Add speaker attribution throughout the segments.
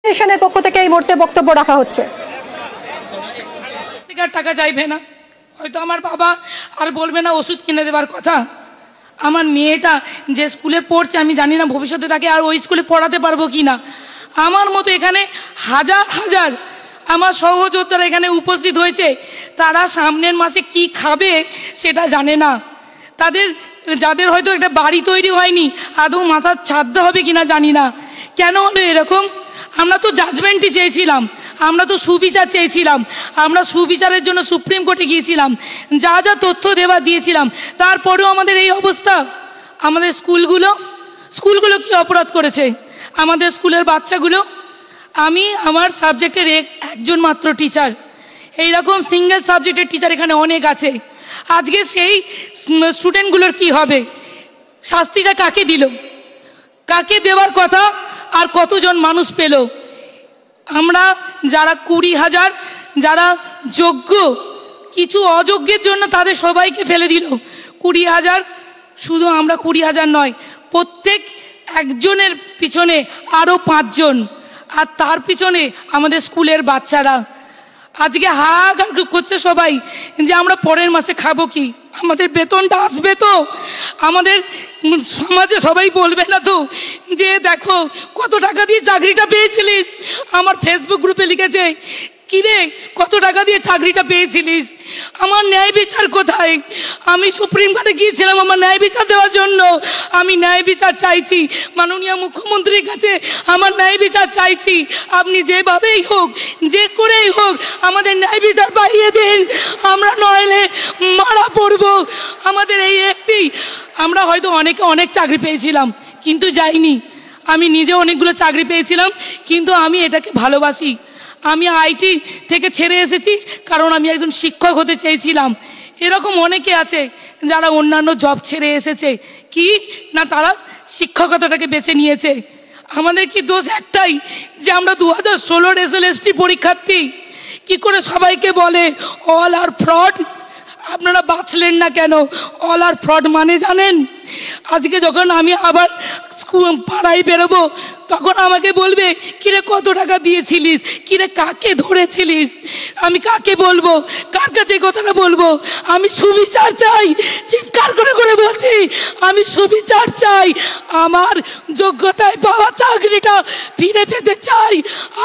Speaker 1: এর পক্ষ থেকে এই মুহূর্তে বক্তব্য রাখা হচ্ছে।
Speaker 2: টাকা চাইবে না, হয়তো আমার বাবা আর বলবে না ওষুধ কিনে দেবার কথা। আমার মেয়েটা যে স্কুলে পড়ছে আমি জানি না ভবিষ্যতে তাকে আর ওই স্কুলে পড়াতে পারবো কি না। আমার মতো এখানে হাজার হাজার আমার সহযোদ্ধারা এখানে উপস্থিত হয়েছে, তারা সামনের মাসে কি খাবে সেটা জানে না। যাদের হয়তো একটা বাড়ি তৈরি হয়নি, আদৌ মাথার ছাদ হবে কিনা জানি না। কেন হলো এরকম? আমরা তো জাজমেন্টই চেয়েছিলাম, আমরা তো সুবিচার চেয়েছিলাম, আমরা সুবিচারের জন্য সুপ্রিম কোর্টে গিয়েছিলাম, যা যা তথ্য দেওয়া দিয়েছিলাম, তারপরেও আমাদের এই অবস্থা। আমাদের স্কুলগুলো কি অপরাধ করেছে? আমাদের স্কুলের বাচ্চাগুলো, আমি আমার সাবজেক্টের একজন মাত্র টিচার, এইরকম সিঙ্গেল সাবজেক্টের টিচার এখানে অনেক আছে। আজকে সেই স্টুডেন্টগুলোর কি হবে? শাস্তিটা কাকে দিল? কাকে দেওয়ার কথা? আর কতজন মানুষ পেল? আমরা যারা 20,000 যারা যোগ্য, কিছু অযোগ্যের জন্য তাদের সবাইকে ফেলে দিল। 20,000, শুধু আমরা 20,000 নয়, প্রত্যেক একজনের পিছনে আরো 5 জন, আর তার পিছনে আমাদের স্কুলের বাচ্চারা। আজকে হাহাকার করছে সবাই যে আমরা পরের মাসে খাবো কি, আমাদের বেতনটা আসবে তো? আমাদের সমাজে সবাই বলবে না তো যে দেখো কত টাকা দিয়ে চাকরিটা পেয়েছিলিস? আমার ফেসবুক গ্রুপে লিখেছে, কিরে কত টাকা দিয়ে চাকরিটা পেয়েছিলিস? আমার ন্যায় বিচার কোথায়? আমি সুপ্রিম কোর্টে গিয়েছিলাম আমার ন্যায় বিচার দেওয়ার জন্য। আমি ন্যায় বিচার চাইছি মাননীয় মুখ্যমন্ত্রীর কাছে, আমার ন্যায় বিচার চাইছি। আপনি যেভাবেই হোক, যে করেই হোক আমাদের ন্যায় বিচার পাইয়ে দিন, আমরা নইলে মারা পড়ব। আমাদের এই একটি, আমরা হয়তো অনেক চাকরি পেয়েছিলাম কিন্তু যাইনি। আমি নিজে অনেকগুলো চাকরি পেয়েছিলাম, কিন্তু আমি এটাকে ভালোবাসি। আমি আইটি থেকে ছেড়ে এসেছি কারণ আমি একজন শিক্ষক হতে চেয়েছিলাম। এরকম অনেকে আছে যারা অন্যান্য জব ছেড়ে এসেছে, কি না তারা শিক্ষকতাটাকে বেছে নিয়েছে। আমাদের কি দোষ একটাই যে আমরা 2016 SLST পরীক্ষার্থী? কি করে সবাইকে বলে অল আর ফ্রড? আপনারা বাঁচলেন না কেন? অল আর ফ্রড মানে জানেন? আজকে যখন আমি আবার পাড়ায় বেরোবো তখন আমাকে বলবে, কিরে কত টাকা দিয়েছিলিস, কিরে কাকে ধরেছিলিস? আমি কাকে বলবো, কার কাছে কথাটা বলবো? আমি সুবিচার চাই, চিৎকার করে করে বলছি আমি সুবিচার চাই। আমার যোগ্যতায় পাওয়া চাকরিটা ফিরে পেতে চাই,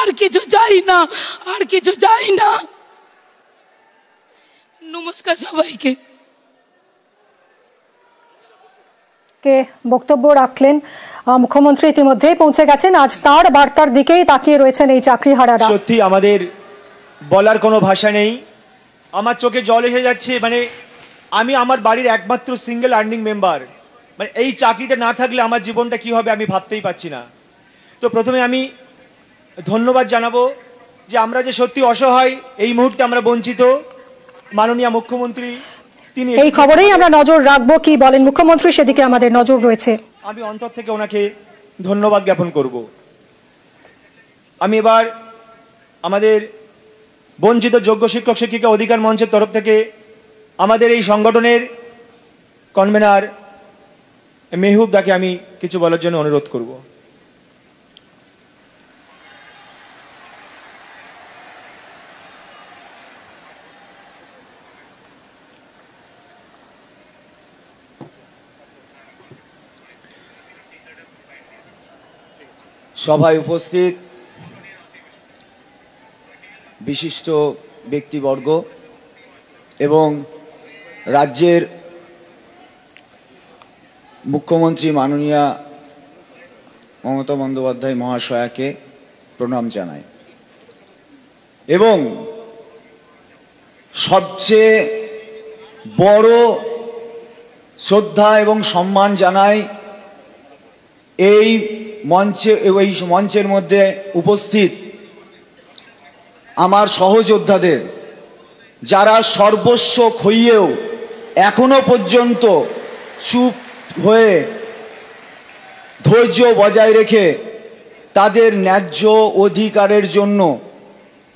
Speaker 2: আর কিছু চাই না, আর কিছু চাই না। নমস্কার সবাইকে।
Speaker 1: বক্তব্য রাখলেন মুখ্যমন্ত্রী, ইতিমধ্যেই পৌঁছে গেছেন। আজ তার বার্তার দিকেই তাকিয়ে রয়েছেন এই চাকরিহারারা।
Speaker 3: সত্যি আমাদের বলার কোনো ভাষা নেই, আমার চোখে জল এসে যাচ্ছে। মানে আমি আমার বাড়ির একমাত্র সিঙ্গেল আর্নিং মেম্বার, মানে এই চাকরিটা না থাকলে আমার জীবনটা কি হবে আমি ভাবতেই পারছি না। তো প্রথমে আমি ধন্যবাদ জানাবো যে আমরা যে সত্যি অসহায়, এই মুহূর্তে আমরা বঞ্চিত। মাননীয় মুখ্যমন্ত্রী তিনি,
Speaker 1: এই খবরেই আমরা নজর রাখবো, কি বলেন মুখ্যমন্ত্রী সেদিকে আমাদের নজর রয়েছে।
Speaker 3: আমি অন্তর থেকে ওনাকে ধন্যবাদ জ্ঞাপন করব। আমি এবার আমাদের বঞ্চিত যোগ্য শিক্ষক শিক্ষিকা অধিকার মঞ্চের তরফ থেকে আমাদের এই সংগঠনের কনভেনার মেহবুব দাকে আমি কিছু বলার জন্য অনুরোধ করব। সভায় উপস্থিত বিশিষ্ট ব্যক্তিবর্গ এবং রাজ্যের মুখ্যমন্ত্রী মাননীয়া মমতা বন্দ্যোপাধ্যায় মহাশয়াকে প্রণাম জানাই এবং সবচেয়ে বড় শ্রদ্ধা এবং সম্মান জানাই এই মঞ্চের মধ্যে উপস্থিত আমার সহযোদ্ধাদের, যারা সর্বস্ব খইয়েও এখনো পর্যন্ত চুপ হয়ে ধৈর্য বজায় রেখে তাদের ন্যায্য অধিকারের জন্য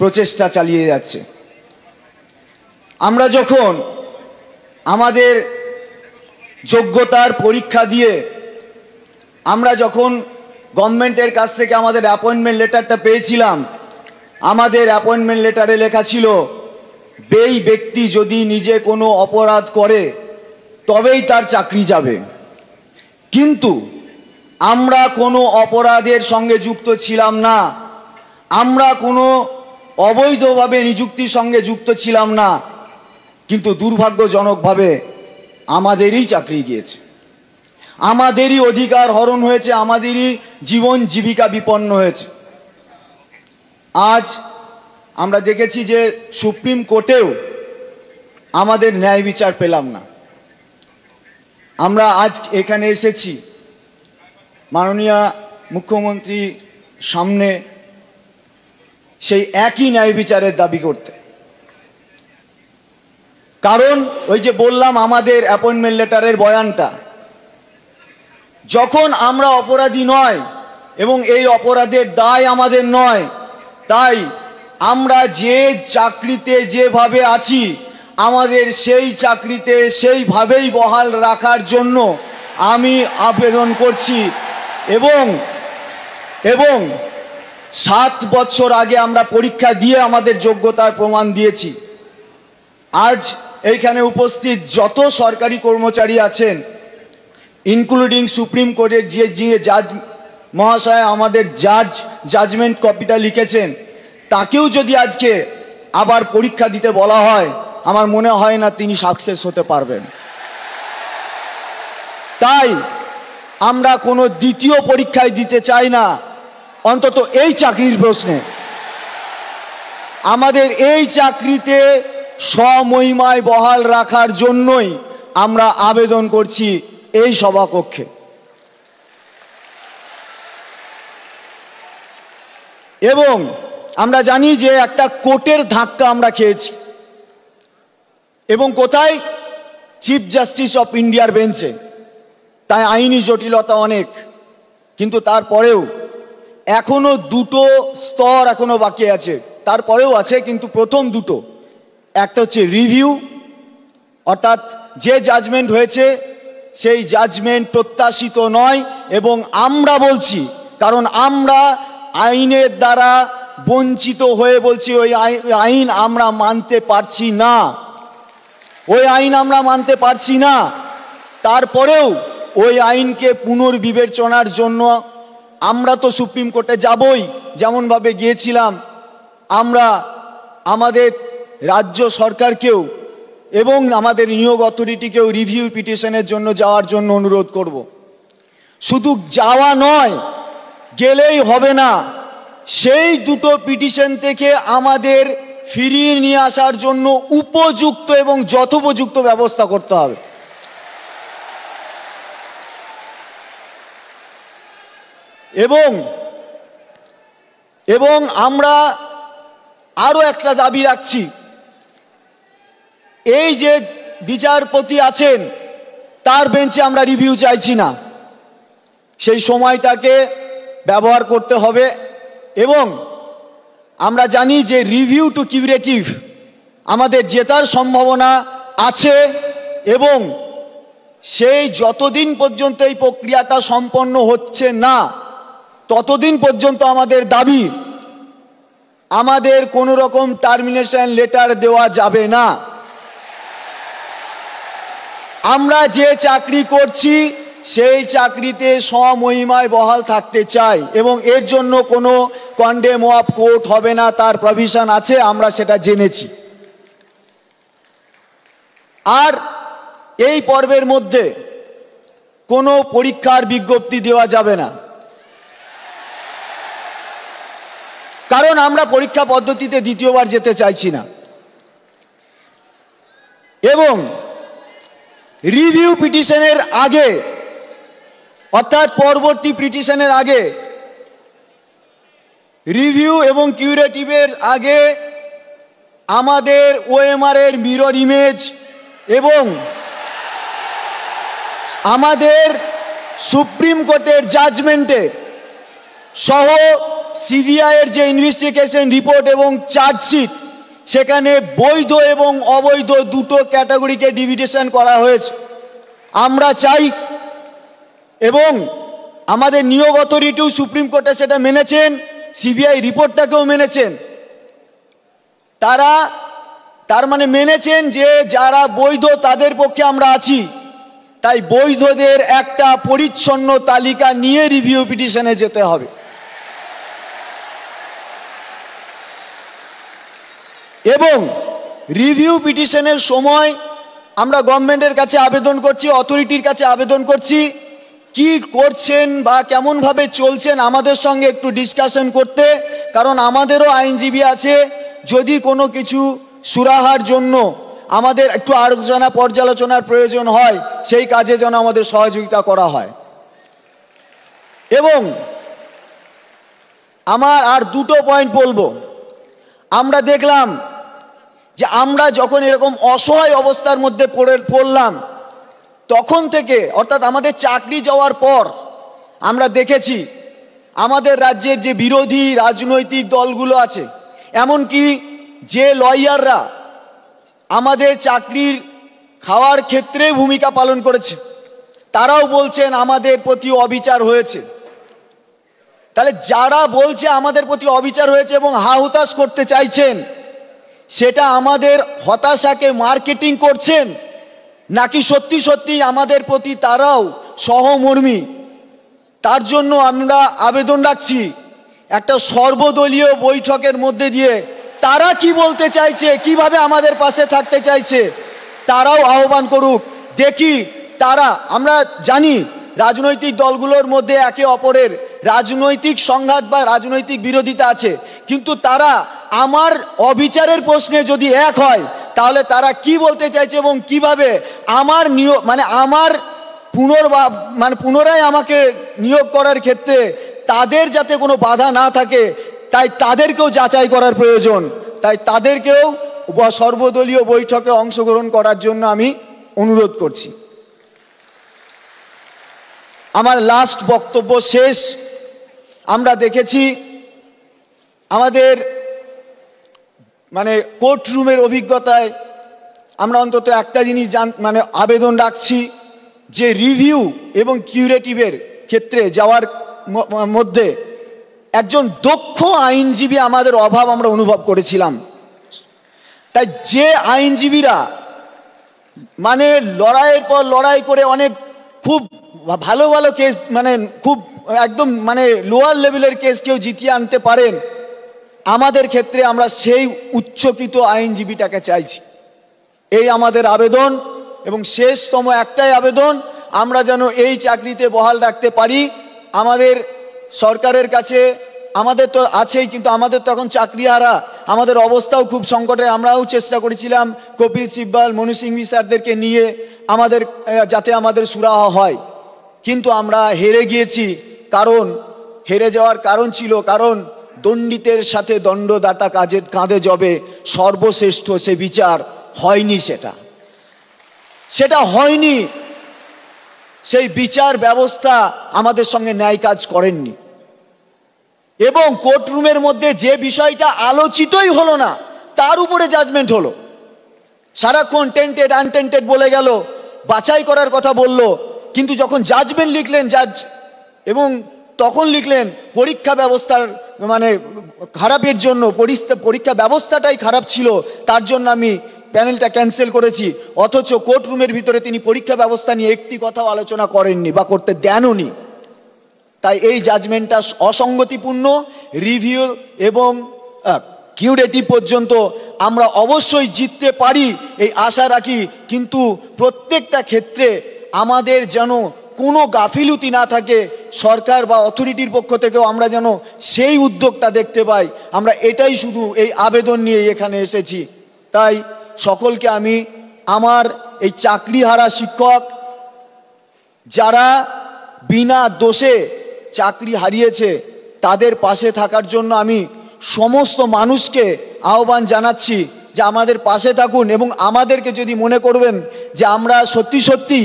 Speaker 3: প্রচেষ্টা চালিয়ে যাচ্ছে। আমরা যখন আমাদের যোগ্যতার পরীক্ষা দিয়ে আমরা যখন
Speaker 4: গভর্নমেন্টের কাছ থেকে আমাদের অ্যাপয়েন্টমেন্ট লেটারটা পেয়েছিলাম, আমাদের অ্যাপয়েন্টমেন্ট লেটারে লেখা ছিল এই ব্যক্তি যদি নিজে কোনো অপরাধ করে তবেই তার চাকরি যাবে। কিন্তু আমরা কোনো অপরাধের সঙ্গে যুক্ত ছিলাম না, আমরা কোনো অবৈধভাবে নিযুক্তির সঙ্গে যুক্ত ছিলাম না, কিন্তু দুর্ভাগ্যজনকভাবে আমাদেরই চাকরি গিয়েছে, আমাদেরই অধিকার হরণ হয়েছে, আমাদেরই জীবন জীবিকা বিপন্ন হয়েছে। আজ আমরা দেখেছি যে সুপ্রিম কোর্টেও আমাদের ন্যায় বিচার পেলাম না। আমরা আজ এখানে এসেছি মাননীয় মুখ্যমন্ত্রীর সামনে সেই একই ন্যায় বিচারের দাবি করতে। কারণ ওই যে বললাম আমাদের অ্যাপয়েন্টমেন্ট লেটারের বয়ানটা, যখন আমরা অপরাধী নয় এবং এই অপরাধের দায় আমাদের নয়, তাই আমরা যে চাকরিতে যেভাবে আছি আমাদের সেই চাকরিতে সেইভাবেই বহাল রাখার জন্য আমি আবেদন করছি। এবং 7 বছর আগে আমরা পরীক্ষা দিয়ে আমাদের যোগ্যতার প্রমাণ দিয়েছি। আজ এইখানে উপস্থিত যত সরকারি কর্মচারী আছেন, ইনক্লুডিং সুপ্রিম কোর্টের যে জাজ মহাশয় আমাদের জাজমেন্ট কপিটা লিখেছেন, তাকেও যদি আজকে আবার পরীক্ষা দিতে বলা হয়, আমার মনে হয় না তিনি সাকসেস হতে পারবেন। তাই আমরা কোনো দ্বিতীয় পরীক্ষায় দিতে চাই না, অন্তত এই চাকরির প্রশ্নে। আমাদের এই চাকরিতে স্বমহিমায় বহাল রাখার জন্যই আমরা আবেদন করছি এই সভাকক্ষে। এবং আমরা জানি যে একটা কোর্টের ধাক্কা আমরা খেয়েছি, এবং কোথায়? চিফ জাস্টিস অফ ইন্ডিয়ার বেঞ্চে। তাই আইনি জটিলতা অনেক, কিন্তু তারপরেও এখনো দুটো স্তর এখনো বাকি আছে, তারপরেও আছে, কিন্তু প্রথম দুটো, একটা হচ্ছে রিভিউ, অর্থাৎ যে জাজমেন্ট হয়েছে সেই জাজমেন্ট প্রত্যাশিত নয়, এবং আমরা বলছি, কারণ আমরা আইনের দ্বারা বঞ্চিত হয়ে বলছি ওই আইন আমরা মানতে পারছি না, ওই আইন আমরা মানতে পারছি না। তারপরেও ওই আইনকে পুনর্বিবেচনার জন্য আমরা তো সুপ্রিম কোর্টে যাবই, যেমনভাবে গিয়েছিলাম। আমরা আমাদের রাজ্য সরকারকেও এবং আমাদের নিয়োগ অথরিটিকেও রিভিউ পিটিশনের জন্য যাওয়ার জন্য অনুরোধ করব। শুধু যাওয়া নয়, গেলেই হবে না, সেই দুটো পিটিশন থেকে আমাদের ফিরিয়ে নিয়ে আসার জন্য উপযুক্ত এবং যথোপযুক্ত ব্যবস্থা করতে হবে। এবং আমরা আরো একটা দাবি রাখছি, এই যে বিচারপতি আছেন তার বেঞ্চে আমরা রিভিউ চাইছি না, সেই সময়টাকে ব্যবহার করতে হবে। এবং আমরা জানি যে রিভিউ টু কিউরেটিভ আমাদের জেতার সম্ভাবনা আছে, এবং সেই যতদিন পর্যন্ত এই প্রক্রিয়াটা সম্পন্ন হচ্ছে না ততদিন পর্যন্ত আমাদের দাবি, আমাদের কোনো রকম টার্মিনেশন লেটার দেওয়া যাবে না। আমরা যে চাকরি করছি সেই চাকরিতে স্বমহিমায় বহাল থাকতে চাই, এবং এর জন্য কোনো কন্ডেম অফ কোর্ট হবে না, তার প্রভিশন আছে, আমরা সেটা জেনেছি। আর এই পর্বের মধ্যে কোনো পরীক্ষার বিজ্ঞপ্তি দেওয়া যাবে না, কারণ আমরা পরীক্ষা পদ্ধতিতে দ্বিতীয়বার যেতে চাইছি না। এবং রিভিউ পিটিশনের আগে, অর্থাৎ পরবর্তী পিটিশনের আগে, রিভিউ এবং কিউরেটিভের আগে আমাদের ওএমআর এর মিরর ইমেজ এবং আমাদের সুপ্রিম কোর্টের জাজমেন্টে সহ সিবিআই এর যে ইনভেস্টিগেশন রিপোর্ট এবং চার্জশিট, সেখানে বৈধ এবং অবৈধ দুটো ক্যাটাগরিকে ডিভিডেশন করা হয়েছে। আমরা চাই এবং আমাদের নিয়োগ অথরিটিও সুপ্রিম কোর্টে সেটা মেনেছেন, সিবিআই রিপোর্টটাকেও মেনেছেন। তার মানে মেনেছেন যে যারা বৈধ তাদের পক্ষে আমরা আছি, তাই বৈধদের একটা পরিচ্ছন্ন তালিকা নিয়ে রিভিউ পিটিশনে যেতে হবে। এবং রিভিউ পিটিশনের সময় আমরা গভর্নমেন্টের কাছে আবেদন করছি, অথরিটির কাছে আবেদন করছি, কি করছেন বা কেমন ভাবে চলছেন আমাদের সঙ্গে একটু ডিসকাশন করতে, কারণ আমাদেরও আইনজীবী আছে। যদি কোনো কিছু সুরাহার জন্য আমাদের একটু আলোচনা পর্যালোচনার প্রয়োজন হয়, সেই কাজে যেন আমাদের সহযোগিতা করা হয়। এবং আমার আর দুটো পয়েন্ট বলবো। আমরা দেখলাম যে আমরা যখন এরকম অসহায় অবস্থার মধ্যে পড়লাম, তখন থেকে অর্থাৎ আমাদের চাকরি যাওয়ার পর আমরা দেখেছি আমাদের রাজ্যের যে বিরোধী রাজনৈতিক দলগুলো আছে, এমনকি যে লয়াররা আমাদের চাকরির খাওয়ার ক্ষেত্রে ভূমিকা পালন করেছে, তারাও বলছেন আমাদের প্রতি অবিচার হয়েছে। তাহলে যারা বলছে আমাদের প্রতি অবিচার হয়েছে এবং হাহুতাশ করতে চাইছেন, সেটা আমাদের হতাশাকে মার্কেটিং করছেন, নাকি সত্যি সত্যি আমাদের প্রতি তারাও সহমর্মী? তার জন্য আমরা আবেদন রাখছি একটা সর্বদলীয় বৈঠকের মধ্যে দিয়ে তারা কি বলতে চাইছে, কিভাবে আমাদের পাশে থাকতে চাইছে, তারাও আহ্বান করুক। দেখি তারা, আমরা জানি রাজনৈতিক দলগুলোর মধ্যে একে অপরের রাজনৈতিক সংঘাত বা রাজনৈতিক বিরোধিতা আছে, কিন্তু তারা আমার অবিচারের প্রশ্নে যদি এক হয়, তাহলে তারা কি বলতে চাইছে এবং কিভাবে আমার নিয়োগ আমার পুনরায় আমাকে নিয়োগ করার ক্ষেত্রে তাদের যাতে কোনো বাধা না থাকে, তাই তাদেরকেও যাচাই করার প্রয়োজন। তাই তাদেরকেও সর্বদলীয় বৈঠকে অংশগ্রহণ করার জন্য আমি অনুরোধ করছি। আমার লাস্ট বক্তব্য শেষ। আমরা দেখেছি আমাদের কোর্ট রুমের অভিজ্ঞতায় আমরা অন্তত একটা জিনিস আবেদন রাখছি, যে রিভিউ এবং কিউরেটিভের ক্ষেত্রে যাওয়ার মধ্যে একজন দক্ষ আইনজীবী আমাদের অভাব আমরা অনুভব করেছিলাম। তাই যে আইনজীবীরা লড়াইয়ের পর লড়াই করে অনেক খুব ভালো ভালো কেস খুব একদম লোয়ার লেভেলের কেস কেউ জিতিয়ে আনতে পারেন, আমাদের ক্ষেত্রে আমরা সেই উচ্চকিত আইনজীবীটাকে চাইছি। এই আমাদের আবেদন। এবং শেষতম একটাই আবেদন, আমরা যেন এই চাকরিতে বহাল রাখতে পারি। আমাদের সরকারের কাছে, আমাদের তো আছেই, কিন্তু আমাদের তো এখন চাকরিহারা, আমাদের অবস্থাও খুব সংকটে। আমরাও চেষ্টা করেছিলাম কপিল সিব্বাল, মনু সিংভি স্যারদেরকে নিয়ে যাতে আমাদের সুরাহা হয়, কিন্তু আমরা হেরে গিয়েছি। হেরে যাওয়ার কারণ ছিল, কারণ দণ্ডিতের সাথে দণ্ডদাতা কাঁধে জবে, সর্বশ্রেষ্ঠ সে বিচার হয়নি। সেটা হয়নি। সেই বিচার ব্যবস্থা আমাদের সঙ্গে ন্যায় কাজ করেননি। এবং কোর্টরুমের মধ্যে যে বিষয়টা আলোচিতই হলো না, তার উপরে জাজমেন্ট হলো। সারাক্ষণ টেন্টেড আনটেন্টেড বলে গেল, বাছাই করার কথা বলল, কিন্তু যখন জাজমেন্ট লিখলেন জাজ, এবং তখন লিখলেন পরীক্ষা ব্যবস্থার খারাপের জন্য, পরীক্ষা ব্যবস্থাটাই খারাপ ছিল, তার জন্য আমি প্যানেলটা ক্যান্সেল করেছি। অথচ কোর্টরুমের ভিতরে তিনি পরীক্ষা ব্যবস্থা নিয়ে একটি কথাও আলোচনা করেননি বা করতে দেনওনি। তাই এই জাজমেন্টটা অসঙ্গতিপূর্ণ। রিভিউ এবং কিউরেটিভ পর্যন্ত আমরা অবশ্যই জিততে পারি এই আশা রাখি, কিন্তু প্রত্যেকটা ক্ষেত্রে আমাদের যেন কোনো গাফিলতি না থাকে, সরকার বা অথরিটির পক্ষ থেকেও আমরা যেন সেই উদ্যোগটা দেখতে পাই। আমরা এটাই শুধু এই আবেদন নিয়ে এখানে এসেছি। তাই সকলকে আমি আমার এই চাকরিহারা শিক্ষক, যারা বিনা দোষে চাকরি হারিয়েছে, তাদের পাশে থাকার জন্য আমি সমস্ত মানুষকে আহ্বান জানাচ্ছি যে আমাদের পাশে থাকুন। এবং আমাদেরকে যদি মনে করবেন যে আমরা সত্যি সত্যি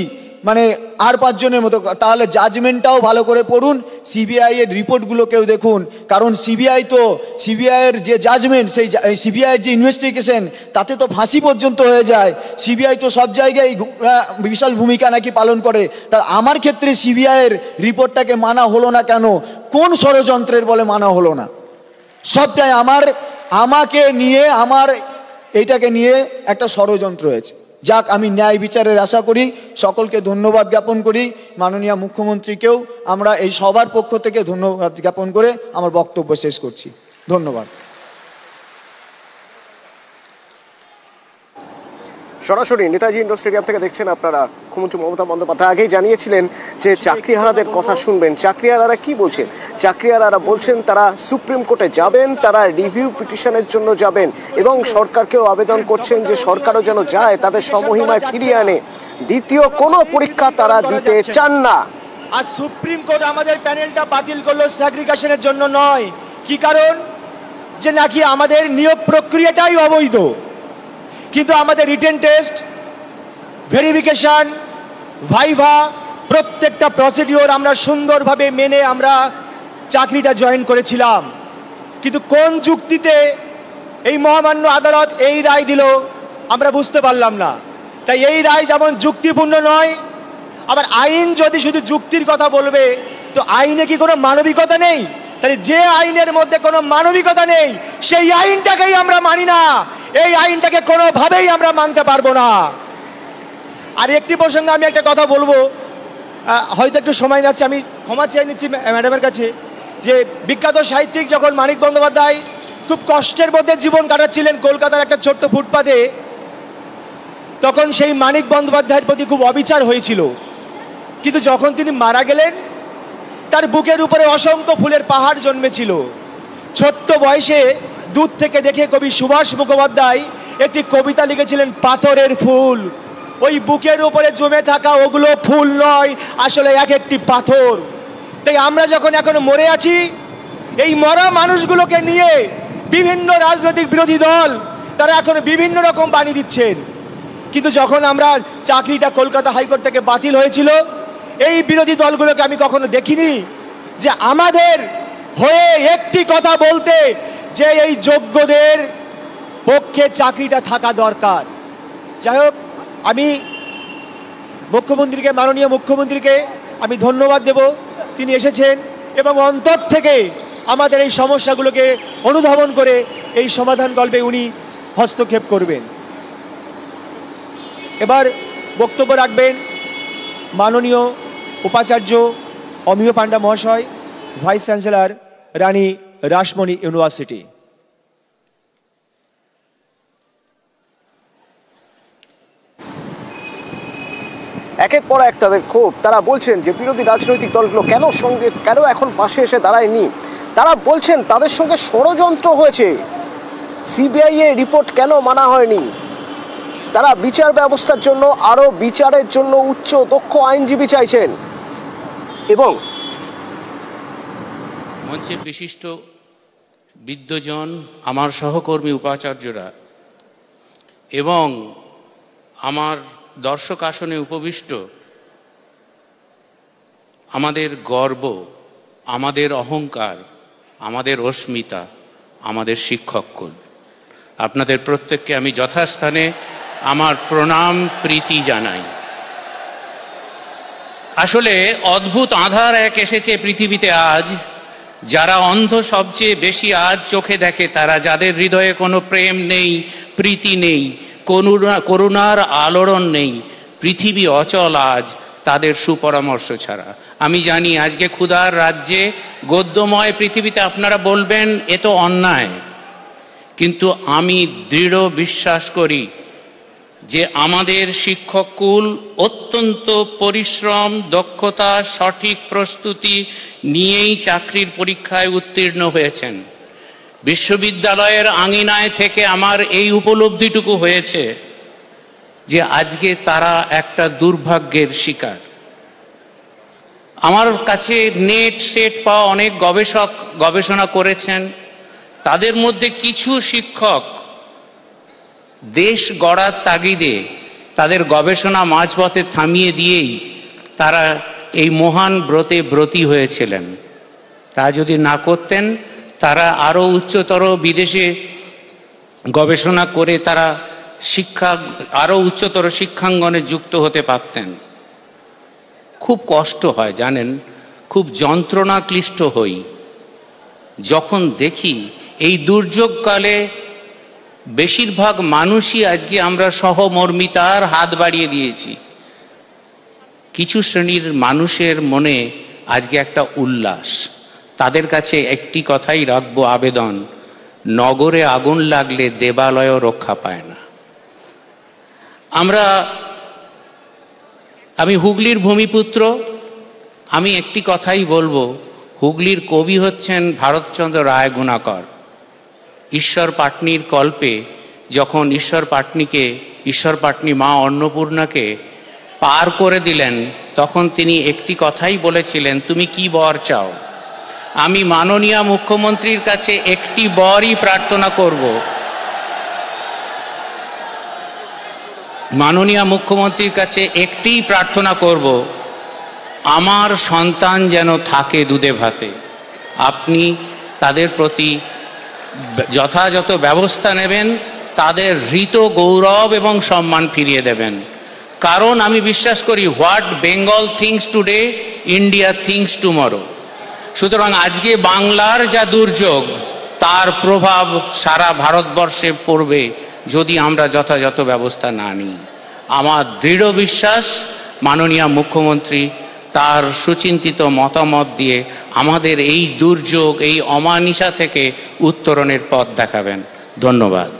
Speaker 4: মানে আর 5 জনের মতো, তাহলে জাজমেন্টটাও ভালো করে পড়ুন, সিবিআই এর রিপোর্টগুলোকেও দেখুন। কারণ সিবিআই এর যে জাজমেন্ট, সেই সিবিআই এর যে ইনভেস্টিগেশন, তাতে তো ফাঁসি পর্যন্ত হয়ে যায়। সিবিআই তো সব জায়গায় বিশাল ভূমিকা নাকি পালন করে। তা আমার ক্ষেত্রে সিবিআই এর রিপোর্টটাকে মানা হলো না কেন? কোন ষড়যন্ত্রের বলে মানা হলো না? সবটাই আমাকে নিয়ে, আমার এইটাকে নিয়ে একটা ষড়যন্ত্র হয়েছে। যাক, আমি ন্যায় বিচারের আশা করি, সকলকে ধন্যবাদ জ্ঞাপন করি, মাননীয় মুখ্যমন্ত্রীকেও আমরা এই সবার পক্ষ থেকে ধন্যবাদ জ্ঞাপন করে আমার বক্তব্য শেষ করছি। ধন্যবাদ।
Speaker 5: সরাসরি নেতাজি ইন্ডোর স্টেডিয়াম থেকে দেখছেন আপনারা। মুখ্যমন্ত্রী মমতা বন্দ্যোপাধ্যায় আগেই জানিয়েছিলেন যে চাকরিহারাদের কথা শুনবেন। চাকরিহারারা কি বলছেন? চাকরিহারারা বলছেন তারা সুপ্রিম কোর্টে যাবেন, তারা রিভিউ পিটিশনের জন্য যাবেন এবং সরকারকেও আবেদন করছেন যে সরকারও যেন যায় তাদের সমহিমায় ফিরিয়ে আনে। দ্বিতীয় কোনো পরীক্ষা তারা দিতে চান না।
Speaker 3: আর সুপ্রিম কোর্ট আমাদের প্যানেলটা বাতিল করলো সেগ্রিগেশনের জন্য নয়। কি কারণ? যে নাকি আমাদের নিয়োগ প্রক্রিয়াটাই অবৈধ, কিন্তু আমাদের রিটেন টেস্ট, ভেরিফিকেশন, ভাইভা, প্রত্যেকটা প্রসিডিওর আমরা সুন্দরভাবে মেনে আমরা চাকরিটা জয়েন করেছিলাম। কিন্তু কোন যুক্তিতে এই মহামান্য আদালত এই রায় দিল আমরা বুঝতে পারলাম না। তাই এই রায় যেমন যুক্তিপূর্ণ নয়, আবার আইন যদি শুধু যুক্তির কথা বলবে তো আইনে কি কোনো মানবিকতা নেই? তাহলে যে আইনের মধ্যে কোনো মানবিকতা নেই সেই আইনটাকেই আমরা মানি না, এই আইনটাকে কোনোভাবেই আমরা মানতে পারবো না। আর একটি প্রসঙ্গে আমি একটা কথা বলবো, হয়তো একটু সময় যাচ্ছে, আমি ক্ষমা চেয়ে নিচ্ছি ম্যাডামের কাছে, যে বিখ্যাত সাহিত্যিক যখন মানিক বন্দ্যোপাধ্যায় খুব কষ্টের মধ্যে জীবন কাটাচ্ছিলেন কলকাতার একটা ছোট্ট ফুটপাতে, তখন সেই মানিক বন্দ্যোপাধ্যায়ের প্রতি খুব অবিচার হয়েছিল। কিন্তু যখন তিনি মারা গেলেন তার বুকের উপরে অসংখ্য ফুলের পাহাড় জন্মেছিল। ছোট্ট বয়সে দূর থেকে দেখে কবি সুভাষ মুখোপাধ্যায় একটি কবিতা লিখেছিলেন, পাথরের ফুল। ওই বুকের উপরে জমে থাকা ওগুলো ফুল নয়, আসলে এক একটি পাথর। তাই আমরা যখন এখন মরে আছি, এই মরা মানুষগুলোকে নিয়ে বিভিন্ন রাজনৈতিক বিরোধী দল তারা এখন বিভিন্ন রকম বাণী দিচ্ছেন। কিন্তু যখন আমরা চাকরিটা কলকাতা হাইকোর্ট থেকে বাতিল হয়েছিল, এই বিরোধী দলগুলোকে আমি কখনো দেখিনি যে আমাদের হয়ে একটি কথা বলতে, যে এই যোগ্যদের পক্ষে চাকরিটা থাকা দরকার। যাই হোক, আমি মুখ্যমন্ত্রীকে, মাননীয় মুখ্যমন্ত্রীকে আমি ধন্যবাদ দেব, তিনি এসেছেন এবং অন্তর থেকে আমাদের এই সমস্যাগুলোকে অনুধাবন করে এই সমাধান কল্পে উনি হস্তক্ষেপ করবেন। এবার বক্তব্য রাখবেন মাননীয় উপাচার্য অমিয় পান্ডা মহাশয়, ভাইস চ্যান্সেলর রানী রাসমণি ইউনিভার্সিটি।
Speaker 5: একের পর এক তাদের ক্ষোভ। তারা বলছেন যে বিরোধী রাজনৈতিক দলগুলো কেন এখন পাশে এসে দাঁড়ায়নি। তারা বলছেন তাদের সঙ্গে ষড়যন্ত্র হয়েছে, সিবিআই এর রিপোর্ট কেন মানা হয়নি। তারা বিচার ব্যবস্থার জন্য, আরো বিচারের জন্য উচ্চ দক্ষ আইনজীবী চাইছেন। এবং
Speaker 6: মঞ্চে বিশিষ্ট বিদ্বজন, আমার সহকর্মী উপাচার্যরা এবং আমার দর্শক আসনে উপবিষ্ট আমাদের গর্ব, আমাদের অহংকার, আমাদের অস্মিতা, আমাদের শিক্ষককুল, আপনাদের প্রত্যেককে আমি যথাস্থানে আমার প্রণাম প্রীতি জানাই। আসলে অদ্ভুত আঁধার এক এসেছে পৃথিবীতে আজ। যারা অন্ধ সবচেয়ে বেশি আজ চোখে দেখে, তারা যাদের হৃদয়ে কোনো প্রেম নেই, প্রীতি নেই, করুণার আলোড়ন নেই। পৃথিবী অচল আজ তাদের সুপরামর্শ ছাড়া। আমি জানি আজকে ক্ষুধার রাজ্যে, গদ্যময় পৃথিবীতে আপনারা বলবেন এ তো অন্যায়, কিন্তু আমি দৃঢ় বিশ্বাস করি যে আমাদের শিক্ষককুল অত্যন্ত পরিশ্রম, দক্ষতা, সঠিক প্রস্তুতি নিয়েই চাকরির পরীক্ষায় উত্তীর্ণ হয়েছেন। বিশ্ববিদ্যালয়ের আঙিনায় থেকে আমার এই উপলব্ধিটুকু হয়েছে যে আজকে তারা একটা দুর্ভাগ্যের শিকার। আমার কাছে নেট সেট পাওয়া অনেক গবেষক গবেষণা করেছেন। তাদের মধ্যে কিছু শিক্ষক দেশ গড়ার তাগিদে তাদের গবেষণা মাঝপথে থামিয়ে দিয়েই তারা এই মহান ব্রতে ব্রতী হয়েছিলেন। তা যদি না করতেন, তারা আরো উচ্চতর বিদেশে গবেষণা করে তারা আরো উচ্চতর শিক্ষাঙ্গনে যুক্ত হতে পারতেন। খুব কষ্ট হয় জানেন, খুব যন্ত্রণা ক্লিষ্ট হই যখন দেখি এই দুর্যোগকালে বেশিরভাগ মানুষই আজকে আমরা সহমর্মিতার হাত বাড়িয়ে দিয়েছি। কিছু শ্রেণীর মানুষের মনে আজকে একটা উল্লাস। তাদের কাছে একটি কথাই রাখবো আবেদন, নগরে আগুন লাগলে দেবালয়ও রক্ষা পায় না। আমি হুগলির ভূমিপুত্র, আমি একটি কথাই বলবো, হুগলির কবি হচ্ছেন ভারতচন্দ্র রায় গুণাকর। ঈশ্বর পাটনির কল্পে যখন ঈশ্বর পাটনি মা অন্নপূর্ণাকে পার করে দিলেন, তখন তিনি একটি কথাই বলেছিলেন, তুমি কি বর চাও? আমি মাননীয় মুখ্যমন্ত্রীর কাছে একটি বরই প্রার্থনা করব, মাননীয় মুখ্যমন্ত্রীর কাছে একটিই প্রার্থনা করব, আমার সন্তান যেন থাকে দুধে ভাতে। আপনি তাদের প্রতি যথাযথ ব্যবস্থা নেবেন, তাদের হৃত গৌরব এবং সম্মান ফিরিয়ে দেবেন। কারণ আমি বিশ্বাস করি, what Bengal things today, India things tomorrow. সুতরাং আজকে বাংলার যা দুর্যোগ, তার প্রভাব সারা ভারতবর্ষে পড়বে যদি আমরা যথাযথ ব্যবস্থা না নিই। আমার দৃঢ় বিশ্বাস মাননীয় মুখ্যমন্ত্রী তার সুচিন্তিত মতামত দিয়ে আমাদের এই দুর্যোগ, এই অমানিসা থেকে উত্তরণের পথ দেখাবেন। ধন্যবাদ।